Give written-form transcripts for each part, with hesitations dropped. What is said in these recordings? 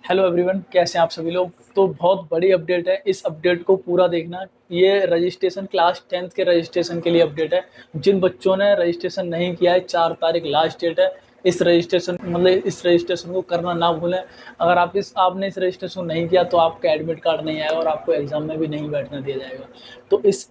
Hello everyone, कैसे हैं आप सभी लोग। तो बहुत बड़ी अपडेट है, इस अपडेट को पूरा देखना। ये रजिस्ट्रेशन क्लास 10th के रजिस्ट्रेशन के लिए अपडेट है। जिन बच्चों ने रजिस्ट्रेशन नहीं किया है, 4 तारीख लास्ट डेट है। इस रजिस्ट्रेशन को करना ना भूलें। अगर आपने इस रजिस्ट्रेशन नहीं किया तो आपका एडमिट कार्ड नहीं आएगा और आपको एग्जाम में भी नहीं बैठने दिया जाएगा। तो इस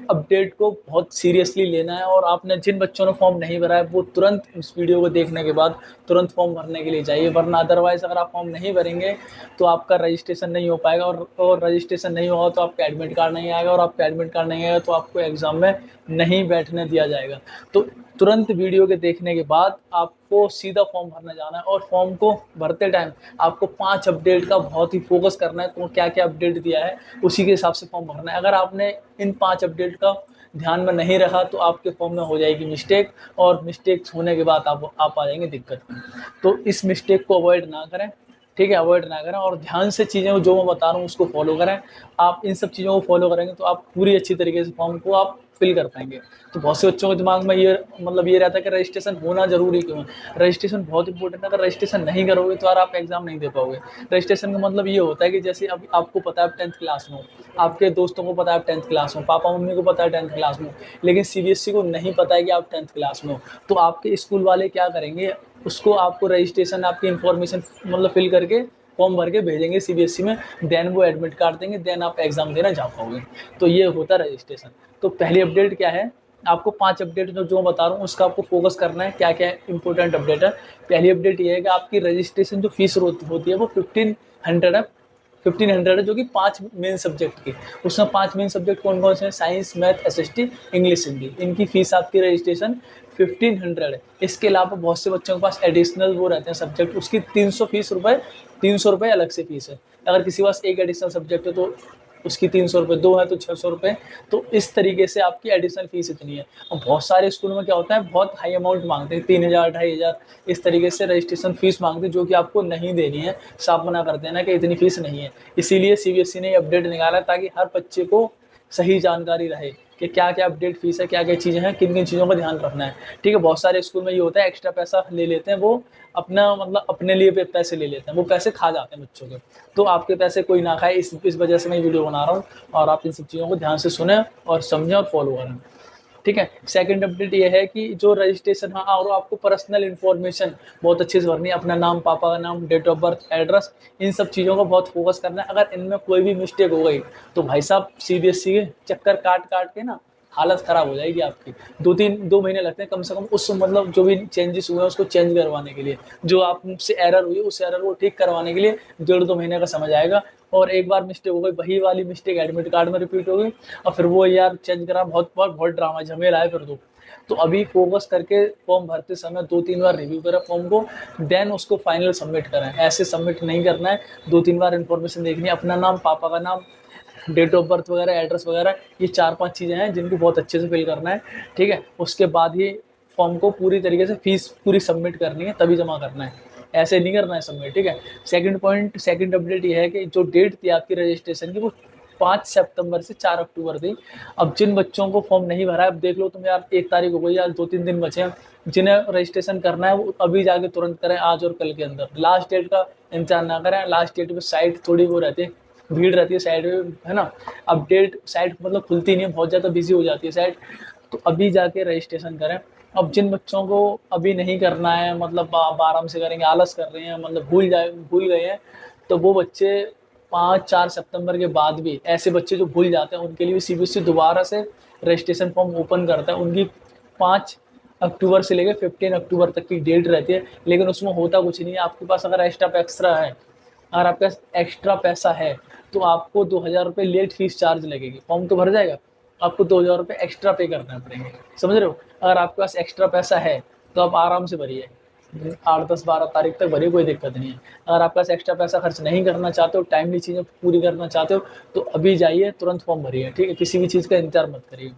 अपडेट को बहुत सीरियसली लेना है। और आपने जिन बच्चों ने फॉर्म नहीं भरा है वो तुरंत इस वीडियो को देखने के बाद तुरंत फॉर्म भरने के लिए जाइए, वरना अदरवाइज अगर आप फॉर्म नहीं भरेंगे तो आपका रजिस्ट्रेशन नहीं हो पाएगा। और रजिस्ट्रेशन नहीं होगा तो आपका एडमिट कार्ड नहीं आएगा, और आपका एडमिट कार्ड नहीं आएगा तो आपको एग्ज़ाम में नहीं बैठने दिया जाएगा। तो तुरंत वीडियो के देखने के बाद आपको सीधा फॉर्म भरने जाना है। और फॉर्म को भरते टाइम आपको 5 अपडेट का बहुत ही फोकस करना है। तो क्या क्या अपडेट दिया है उसी के हिसाब से फॉर्म भरना है। अगर आपने इन 5 अपडेट का ध्यान में नहीं रखा तो आपके फॉर्म में हो जाएगी मिस्टेक, और मिस्टेक होने के बाद आप आ जाएंगे दिक्कत में। तो इस मिस्टेक को अवॉइड ना करें, ठीक है, अवॉइड ना करें और ध्यान से चीज़ें जो मैं बता रहा हूँ उसको फॉलो करें। आप इन सब चीज़ों को फॉलो करेंगे तो आप पूरी अच्छी तरीके से फॉर्म को आप फिल कर पाएंगे। तो बहुत से बच्चों के दिमाग में ये रहता है कि रजिस्ट्रेशन होना जरूरी क्यों है। रजिस्ट्रेशन बहुत इंपॉर्टेंट है। अगर रजिस्ट्रेशन नहीं करोगे तो यार आप एग्जाम नहीं दे पाओगे। रजिस्ट्रेशन का मतलब ये होता है कि जैसे अब आपको पता है आप 10th क्लास में हो, आपके दोस्तों को पता है आप 10th क्लास में हो, पापा मम्मी को पता है 10th क्लास में हो, लेकिन सीबीएसई को नहीं पता है कि आप 10th क्लास में हो। तो आपके स्कूल वाले क्या करेंगे, उसको आपको रजिस्ट्रेशन आपकी इन्फॉर्मेशन फिल करके फॉर्म भर के भेजेंगे सीबीएसई में। देन वो एडमिट कार्ड देंगे, देन आप एग्जाम देना जा पाओगे। तो ये होता है रजिस्ट्रेशन। तो पहली अपडेट क्या है, आपको 5 अपडेट जो बता रहा हूँ उसका आपको फोकस करना है। क्या क्या इंपॉर्टेंट अपडेट है। पहली अपडेट ये है कि आपकी रजिस्ट्रेशन जो फीस होती है वो 1500 है। 1500 है, जो कि 5 मेन सब्जेक्ट की। उसमें 5 मेन सब्जेक्ट कौन कौन से हैं, science, math, SST, English, Hindi. इनकी फीस आपकी रजिस्ट्रेशन 1500 है। इसके अलावा बहुत से बच्चों के पास एडिशनल वो रहते हैं सब्जेक्ट, उसकी 300 रुपये अलग से फीस है। अगर किसी के पास एक एडिशनल सब्जेक्ट है तो उसकी 300 रुपये, 2 है तो 600 रुपये। तो इस तरीके से आपकी एडिशनल फीस इतनी है। और बहुत सारे स्कूल में क्या होता है, बहुत हाई अमाउंट मांगते हैं, 3000, 2500 इस तरीके से रजिस्ट्रेशन फीस मांगते हैं, जो कि आपको नहीं देनी है। साफ मना कर देना कि इतनी फीस नहीं है। इसीलिए सीबीएसई ने अपडेट निकाला ताकि हर बच्चे को सही जानकारी रहे कि क्या क्या अपडेट फीस है, क्या क्या चीज़ें हैं, किन किन चीज़ों का ध्यान रखना है। ठीक है, बहुत सारे स्कूल में ये होता है एक्स्ट्रा पैसा ले लेते हैं, वो अपने लिए पैसे ले लेते हैं, वो पैसे खा जाते हैं बच्चों के। तो आपके पैसे कोई ना खाए, इस वजह से मैं वीडियो बना रहा हूँ। और आप इन सब चीज़ों को ध्यान से सुने और समझें और फॉलो करें। ठीक है, सेकंड अपडेट ये है कि जो रजिस्ट्रेशन, हाँ, और आपको पर्सनल इन्फॉर्मेशन बहुत अच्छे से भरनी है। अपना नाम, पापा का नाम, डेट ऑफ बर्थ, एड्रेस, इन सब चीज़ों का बहुत फोकस करना है। अगर इनमें कोई भी मिस्टेक हो गई तो भाई साहब सीबीएसई के चक्कर काट काट के ना हालत ख़राब हो जाएगी आपकी। 2 महीने लगते हैं कम से कम उस जो भी चेंजेस हुए हैं उसको चेंज करवाने के लिए। जो आपसे एरर हुई उस एरर को ठीक करवाने के लिए 1.5-2 महीने का समय आएगा। और एक बार मिस्टेक हो गई, वही वाली मिस्टेक एडमिट कार्ड में रिपीट हो गई और फिर वो यार चेंज करा, बहुत ड्रामा झमेला है फिर तो अभी फोकस करके फॉर्म भरते समय 2-3 बार रिव्यू करें फॉर्म को, देन उसको फाइनल सबमिट करें। ऐसे सबमिट नहीं करना है, 2-3 बार इन्फॉर्मेशन देखनी है, अपना नाम, पापा का नाम, डेट ऑफ बर्थ वगैरह, एड्रेस वगैरह, ये 4-5 चीज़ें हैं जिनको बहुत अच्छे से फिल करना है। ठीक है, उसके बाद ही फॉर्म को पूरी तरीके से फीस पूरी सबमिट करनी है, तभी जमा करना है, ऐसे नहीं करना है सबमिट। ठीक है, सेकंड अपडेट ये है कि जो डेट थी आपकी रजिस्ट्रेशन की वो 5 सितंबर से 4 अक्टूबर थी। अब जिन बच्चों को फॉर्म नहीं भरा है, अब देख लो तुम यार, 1 तारीख हो गई, यार 2-3 दिन बचे हैं। जिन्हें रजिस्ट्रेशन करना है वो अभी जाके तुरंत करें, आज और कल के अंदर। लास्ट डेट का इंतजार ना करें। लास्ट डेट पे साइट थोड़ी वो रहती है, भीड़ रहती है साइड में, है ना। अपडेट साइट खुलती नहीं है, बहुत ज़्यादा बिजी हो जाती है साइट। तो अभी जाके रजिस्ट्रेशन करें। अब जिन बच्चों को अभी नहीं करना है, आराम से करेंगे, आलस कर रहे हैं, भूल गए हैं, तो वो बच्चे 5-4 सितंबर के बाद भी, ऐसे बच्चे जो भूल जाते हैं उनके लिए भी सीबीएसई दोबारा से रजिस्ट्रेशन फॉर्म ओपन करता है। उनकी 5 अक्टूबर से लेकर 15 अक्टूबर तक की डेट रहती है, लेकिन उसमें होता कुछ नहीं है। आपके पास अगर अगर आपके पास एक्स्ट्रा पैसा है तो आपको 2000 रुपये लेट फीस चार्ज लगेगी। फॉर्म तो भर जाएगा, आपको 2000 रुपये एक्स्ट्रा पे करना पड़ेंगे। समझ रहे हो। अगर आपके पास एक्स्ट्रा पैसा है तो आप आराम से भरिए, 8, 10, 12 तारीख तक भरिए, कोई दिक्कत नहीं है। अगर आपके पास एक्स्ट्रा पैसा खर्च नहीं करना चाहते हो, टाइमली चीज़ें पूरी करना चाहते हो, तो अभी जाइए तुरंत फॉर्म भरिए। ठीक है, किसी भी चीज़ का इंतजार मत करिए।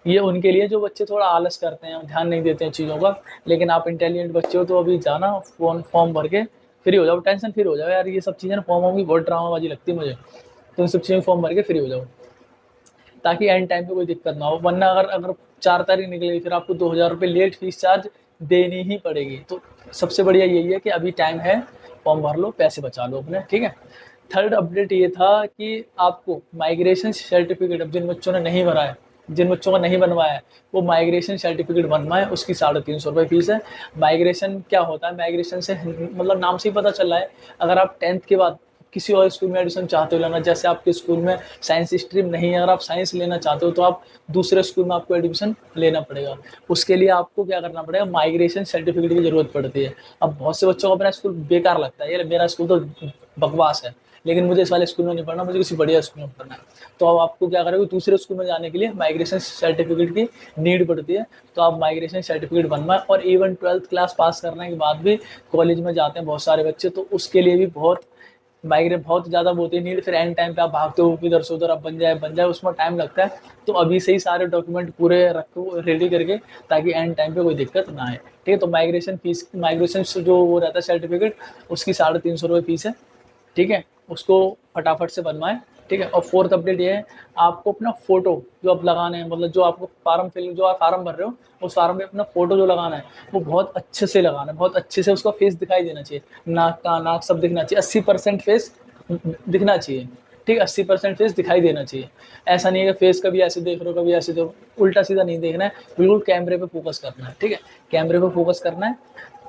ये उनके लिए जो बच्चे थोड़ा आलस करते हैं, ध्यान नहीं देते हैं चीज़ों का। लेकिन आप इंटेलिजेंट बच्चे हो तो अभी जाना, फॉर्म भर के फ्री हो जाओ, टेंशन फ्री हो जाओ। यार ये सब चीज़ें ना, फॉर्म की बहुत ड्रामाबाजी लगती है मुझे। तो इन सब चीज़ें फॉर्म भर के फ्री हो जाओ, ताकि एंड टाइम पे कोई दिक्कत ना हो। वरना अगर अगर 4 तारीख निकलेगी फिर आपको 2000 रुपये लेट फीस चार्ज देनी ही पड़ेगी। तो सबसे बढ़िया यही है कि अभी टाइम है फॉर्म भर लो, पैसे बचा लो अपने, ठीक है। थर्ड अपडेट ये था कि आपको माइग्रेशन सर्टिफिकेट, अब जिन बच्चों ने नहीं भरा है, जिन बच्चों का नहीं बनवाया है, वो माइग्रेशन सर्टिफिकेट बनवाए, उसकी 350 रुपये फीस है। माइग्रेशन क्या होता है, माइग्रेशन से मतलब नाम से ही पता चल रहा है, अगर आप 10th के बाद किसी और स्कूल में एडमिशन चाहते हो लेना, जैसे आपके स्कूल में साइंस स्ट्रीम नहीं है, अगर आप साइंस लेना चाहते हो तो आप दूसरे स्कूल में आपको एडमिशन लेना पड़ेगा। उसके लिए आपको क्या करना पड़ेगा, माइग्रेशन सर्टिफिकेट की ज़रूरत पड़ती है। अब बहुत से बच्चों को अपना स्कूल बेकार लगता है, यार मेरा स्कूल तो बकवास है, लेकिन मुझे इस वाले स्कूल में नहीं पढ़ना, मुझे किसी बढ़िया स्कूल में पढ़ना है। तो अब आपको क्या करेंगे, दूसरे स्कूल में जाने के लिए माइग्रेशन सर्टिफिकेट की नीड पड़ती है। तो आप माइग्रेशन सर्टिफिकेट बनवाएं। और इवन 12th क्लास पास करने के बाद भी कॉलेज में जाते हैं बहुत सारे बच्चे, तो उसके लिए भी बहुत ज़्यादा होती है नीड। फिर एंड टाइम पे आप भागते हो इधर से उधर, अब बन जाए, उसमें टाइम लगता है। तो अभी से ही सारे डॉक्यूमेंट पूरे रखो रेडी करके, ताकि एंड टाइम पे कोई दिक्कत ना आए, ठीक है। तो माइग्रेशन जो वो रहता है सर्टिफिकेट, उसकी 350 रुपये फीस है, ठीक है। उसको फटाफट से बनवाएं, ठीक है। और फोर्थ अपडेट ये है, आपको अपना फोटो जो आप लगाने हैं, मतलब जो आपको जो आप फार्म भर रहे हो, उस फार्म में अपना फोटो जो लगाना है वो बहुत अच्छे से लगाना है, बहुत अच्छे से उसका फेस दिखाई देना चाहिए, नाक सब दिखना चाहिए, 80% फेस दिखना चाहिए, ठीक है। 80% फेस दिखाई देना चाहिए। ऐसा नहीं है कि फेस कभी ऐसे देख रहे हो, कभी ऐसे देखो, उल्टा सीधा नहीं देखना है, बिल्कुल कैमरे पे फोकस करना है, ठीक है। कैमरे पे फोकस करना है।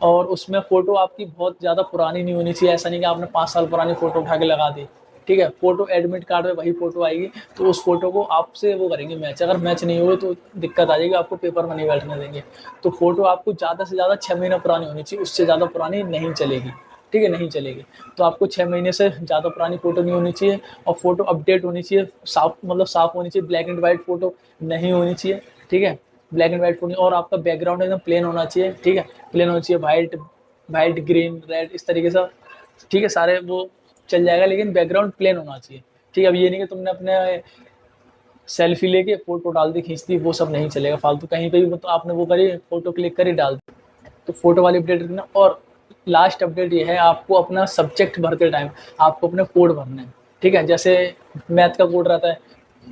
और उसमें फ़ोटो आपकी बहुत ज़्यादा पुरानी नहीं होनी चाहिए, ऐसा नहीं कि आपने 5 साल पुरानी फ़ोटो उठा के लगा दी, ठीक है। फ़ोटो एडमिट कार्ड में वही फ़ोटो आएगी, तो उस फ़ोटो को आपसे वो करेंगे मैच, अगर मैच नहीं हुए तो दिक्कत आ जाएगी, आपको पेपर में नहीं बैठने देंगे। तो फ़ोटो आपको ज़्यादा से ज़्यादा 6 महीना पुरानी होनी चाहिए, उससे ज़्यादा पुरानी नहीं चलेगी, ठीक है, नहीं चलेगी। तो आपको 6 महीने से ज़्यादा पुरानी फ़ोटो नहीं होनी चाहिए, और फ़ोटो अपडेट होनी चाहिए, साफ़ होनी चाहिए, ब्लैक एंड वाइट फ़ोटो नहीं होनी चाहिए, ठीक है। ब्लैक एंड वाइट फ़ोटो, और आपका बैकग्राउंड एकदम प्लेन होना चाहिए, ठीक है। प्लेन होना चाहिए, वाइट ग्रीन रेड इस तरीके से, ठीक है, सारे वो चल जाएगा, लेकिन बैकग्राउंड प्लेन होना चाहिए, ठीक है। अब ये नहीं कि तुमने अपने सेल्फी लेके फ़ोटो डाल दी, खींच दी, वो सब नहीं चलेगा फालतू, कहीं पे भी तो आपने वो करी, फ़ोटो क्लिक करी, डाल दी, तो फ़ोटो वाली अपडेट रखना। और लास्ट अपडेट ये है, आपको अपना सब्जेक्ट भरते टाइम आपको अपने कोड भरने हैं, ठीक है। जैसे मैथ का कोड रहता है,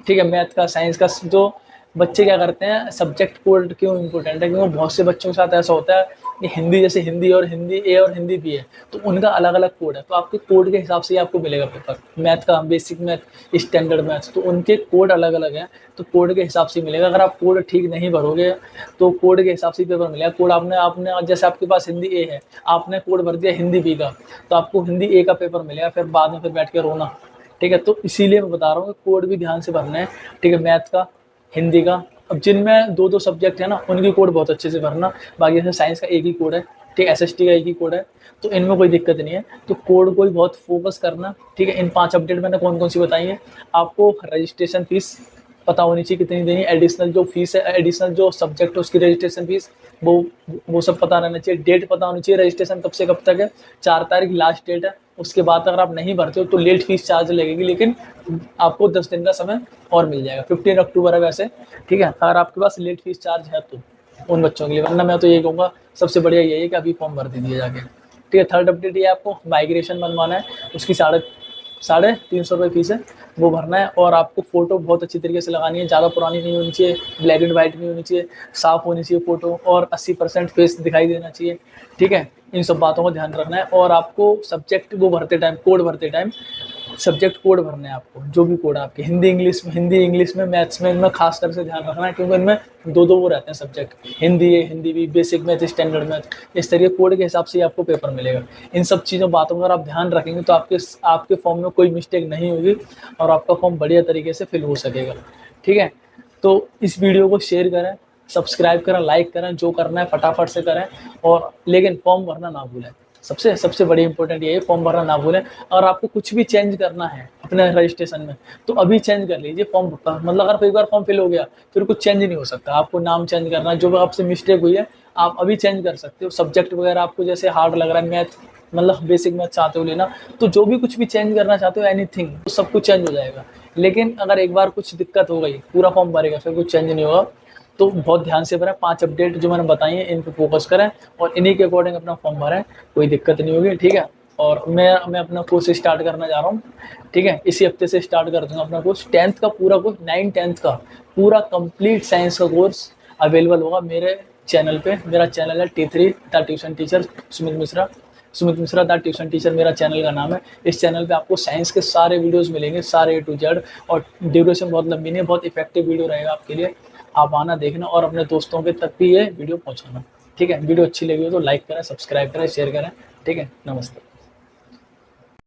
ठीक है, मैथ का, साइंस का, जो बच्चे क्या करते हैं, सब्जेक्ट कोड क्यों इंपॉर्टेंट है, क्योंकि बहुत से बच्चों के साथ ऐसा होता है कि हिंदी, जैसे हिंदी और हिंदी ए और हिंदी बी है, तो उनका अलग अलग कोड है, तो आपके कोड के हिसाब से ही आपको मिलेगा पेपर। मैथ का बेसिक मैथ, स्टैंडर्ड मैथ, तो उनके कोड अलग अलग हैं, तो कोड के हिसाब से मिलेगा। अगर आप कोड ठीक नहीं भरोगे तो कोड के हिसाब से ही पेपर मिलेगा। कोड आपने जैसे आपके पास हिंदी ए है, आपने कोड भर दिया हिंदी बी का, तो आपको हिंदी ए का पेपर मिलेगा, फिर बाद में फिर बैठ के रोना, ठीक है। तो इसीलिए मैं बता रहा हूँ कि कोड भी ध्यान से भरना है, ठीक है, मैथ का, हिंदी का। अब जिनमें 2-2 सब्जेक्ट है ना, उनकी कोड बहुत अच्छे से भरना। बाकी जैसे साइंस का एक ही कोड है, ठीक है, एसएसटी का एक ही कोड है, तो इनमें कोई दिक्कत नहीं है। तो कोड को ही बहुत फोकस करना, ठीक है। इन 5 अपडेट मैंने कौन कौन सी बताई है। आपको रजिस्ट्रेशन फीस पता होनी चाहिए कितनी देनी है, एडिशनल जो फीस है, एडिशनल जो सब्जेक्ट है उसकी रजिस्ट्रेशन फीस, वो सब पता रहना चाहिए। डेट पता होनी चाहिए, रजिस्ट्रेशन कब से कब तक है, 4 तारीख लास्ट डेट है। उसके बाद अगर आप नहीं भरते हो तो लेट फीस चार्ज लगेगी, लेकिन आपको 10 दिन का समय और मिल जाएगा, 15 अक्टूबर है वैसे, ठीक है, अगर आपके पास लेट फीस चार्ज है तो उन बच्चों के लिए। वरना मैं तो यही कहूँगा, सबसे बढ़िया यही है कि अभी फॉर्म भर दीजिए जाके, ठीक है। थर्ड अपडेट ये आपको माइग्रेशन बनवाना है, उसकी 350 रुपये फीस है, वो भरना है। और आपको फ़ोटो बहुत अच्छी तरीके से लगानी है, ज़्यादा पुरानी नहीं होनी चाहिए, ब्लैक एंड वाइट नहीं होनी चाहिए, साफ़ होनी चाहिए फ़ोटो, और 80% फेस दिखाई देना चाहिए, ठीक है। इन सब बातों का ध्यान रखना है। और आपको सब्जेक्ट वो भरते टाइम, कोड भरते टाइम सब्जेक्ट कोड भरने हैं आपको, जो भी कोड है आपके, हिंदी इंग्लिश में, मैथ्स में, इनमें खास कर से ध्यान रखना है, क्योंकि इनमें 2-2 वो रहते हैं subject, Hindi A, Hindi B, basic math, standard math, इस तरीके कोड के हिसाब से ही आपको पेपर मिलेगा। इन सब बातों का अगर आप ध्यान रखेंगे तो आपके फॉर्म में कोई मिस्टेक नहीं होगी, और आपका फॉर्म बढ़िया तरीके से फिल हो सकेगा, ठीक है। तो इस वीडियो को शेयर करें, सब्सक्राइब करें, लाइक करें, जो करना है फटाफट से करें। और लेकिन फॉर्म भरना ना भूलें, सबसे बड़ी इंपॉर्टेंट ये है, फॉर्म भरना ना भूलें। और आपको कुछ भी चेंज करना है अपने रजिस्ट्रेशन में तो अभी चेंज कर लीजिए फॉर्म, मतलब अगर एक बार फॉर्म फिल हो गया फिर कुछ चेंज नहीं हो सकता। आपको नाम चेंज करना है, जो भी आपसे मिस्टेक हुई है आप अभी चेंज कर सकते हो। सब्जेक्ट वगैरह आपको जैसे हार्ड लग रहा है, मैथ मतलब बेसिक मैथ चाहते हो लेना, तो जो भी कुछ भी चेंज करना चाहते हो, एनीथिंग, तो सब कुछ चेंज हो जाएगा। लेकिन अगर एक बार कुछ दिक्कत हो गई, पूरा फॉर्म भरेगा फिर कुछ चेंज नहीं होगा, तो बहुत ध्यान से भरें। 5 अपडेट जो मैंने बताई हैं इन पे फोकस करें, और इन्हीं के अकॉर्डिंग अपना फॉर्म भरें, कोई दिक्कत नहीं होगी, ठीक है। और मैं अपना कोर्स स्टार्ट करना चाह रहा हूँ, ठीक है, इसी हफ्ते से स्टार्ट कर दूँगा अपना कोर्स। 10th का पूरा कोर्स, 9-10th का पूरा कंप्लीट साइंस का कोर्स अवेलेबल होगा मेरे चैनल पे। मेरा चैनल है T3 the tuition teacher Sumit Mishra, Sumit Mishra the tuition teacher मेरा चैनल का नाम है। इस चैनल पे आपको साइंस के सारे वीडियोस मिलेंगे, सारे A to Z, और ड्यूरेशन बहुत लंबी नहीं है, बहुत इफेक्टिव वीडियो रहेगा आपके लिए। आप आना, देखना और अपने दोस्तों के तक भी ये वीडियो पहुँचाना। ठीक है, वीडियो अच्छी लगी हो तो लाइक करें, सब्सक्राइब करें, शेयर करें। ठीक है, नमस्ते।